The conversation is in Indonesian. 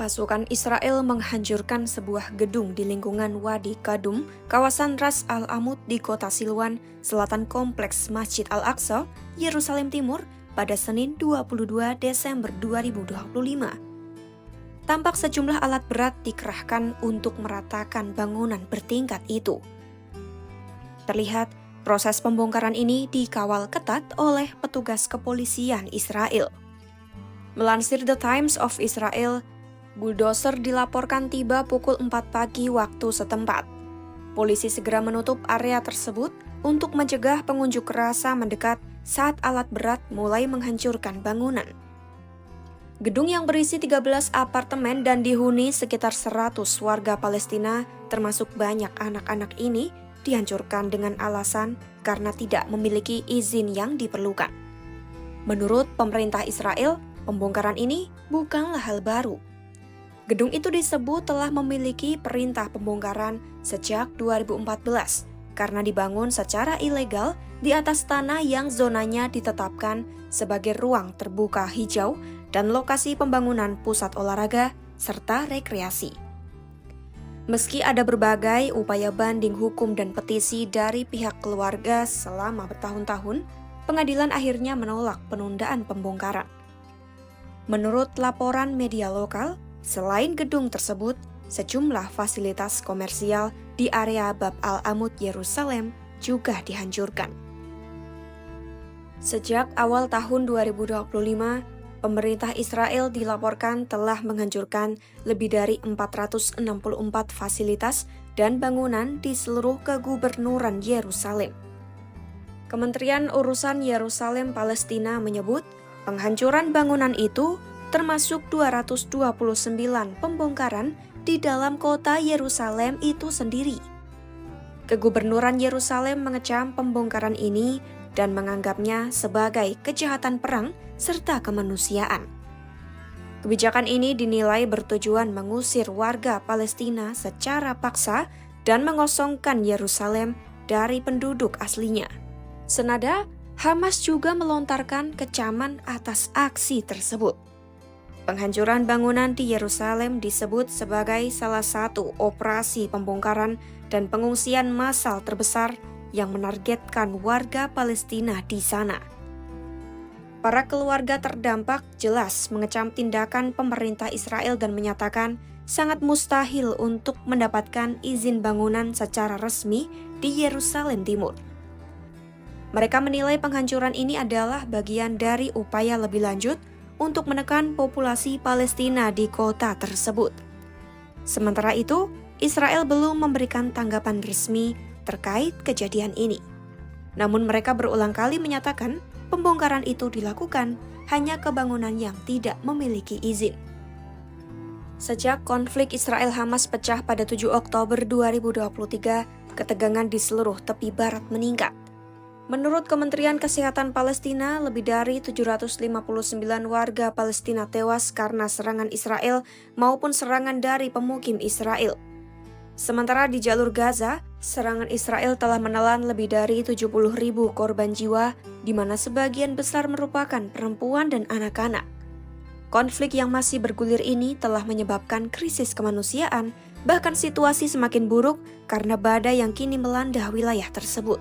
Pasukan Israel menghancurkan sebuah gedung di lingkungan Wadi Kadum, kawasan Ras Al-Amud di kota Silwan, selatan kompleks Masjid Al-Aqsa, Yerusalem Timur, pada Senin 22 Desember 2025. Tampak sejumlah alat berat dikerahkan untuk meratakan bangunan bertingkat itu. Terlihat, proses pembongkaran ini dikawal ketat oleh petugas kepolisian Israel. Melansir The Times of Israel, bulldozer dilaporkan tiba pukul 4 pagi waktu setempat. Polisi segera menutup area tersebut untuk mencegah pengunjuk rasa mendekat saat alat berat mulai menghancurkan bangunan. Gedung yang berisi 13 apartemen dan dihuni sekitar 100 warga Palestina, termasuk banyak anak-anak ini, dihancurkan dengan alasan karena tidak memiliki izin yang diperlukan. Menurut pemerintah Israel, pembongkaran ini bukanlah hal baru. Gedung itu disebut telah memiliki perintah pembongkaran sejak 2014 karena dibangun secara ilegal di atas tanah yang zonanya ditetapkan sebagai ruang terbuka hijau dan lokasi pembangunan pusat olahraga serta rekreasi. Meski ada berbagai upaya banding hukum dan petisi dari pihak keluarga selama bertahun-tahun, pengadilan akhirnya menolak penundaan pembongkaran. Menurut laporan media lokal, selain gedung tersebut, sejumlah fasilitas komersial di area Bab Al-Amud Yerusalem juga dihancurkan. Sejak awal tahun 2025, pemerintah Israel dilaporkan telah menghancurkan lebih dari 464 fasilitas dan bangunan di seluruh kegubernuran Yerusalem. Kementerian Urusan Yerusalem Palestina menyebut penghancuran bangunan itu termasuk 229 pembongkaran di dalam kota Yerusalem itu sendiri. Kegubernuran Yerusalem mengecam pembongkaran ini dan menganggapnya sebagai kejahatan perang serta kemanusiaan. Kebijakan ini dinilai bertujuan mengusir warga Palestina secara paksa dan mengosongkan Yerusalem dari penduduk aslinya. Senada, Hamas juga melontarkan kecaman atas aksi tersebut. Penghancuran bangunan di Yerusalem disebut sebagai salah satu operasi pembongkaran dan pengungsian massal terbesar yang menargetkan warga Palestina di sana. Para keluarga terdampak jelas mengecam tindakan pemerintah Israel dan menyatakan sangat mustahil untuk mendapatkan izin bangunan secara resmi di Yerusalem Timur. Mereka menilai penghancuran ini adalah bagian dari upaya lebih lanjut untuk menekan populasi Palestina di kota tersebut. Sementara itu, Israel belum memberikan tanggapan resmi terkait kejadian ini. Namun mereka berulang kali menyatakan pembongkaran itu dilakukan hanya ke bangunan yang tidak memiliki izin. Sejak konflik Israel-Hamas pecah pada 7 Oktober 2023, ketegangan di seluruh tepi barat meningkat. Menurut Kementerian Kesehatan Palestina, lebih dari 759 warga Palestina tewas karena serangan Israel maupun serangan dari pemukim Israel. Sementara di jalur Gaza, serangan Israel telah menelan lebih dari 70.000 korban jiwa, di mana sebagian besar merupakan perempuan dan anak-anak. Konflik yang masih bergulir ini telah menyebabkan krisis kemanusiaan, bahkan situasi semakin buruk karena badai yang kini melanda wilayah tersebut.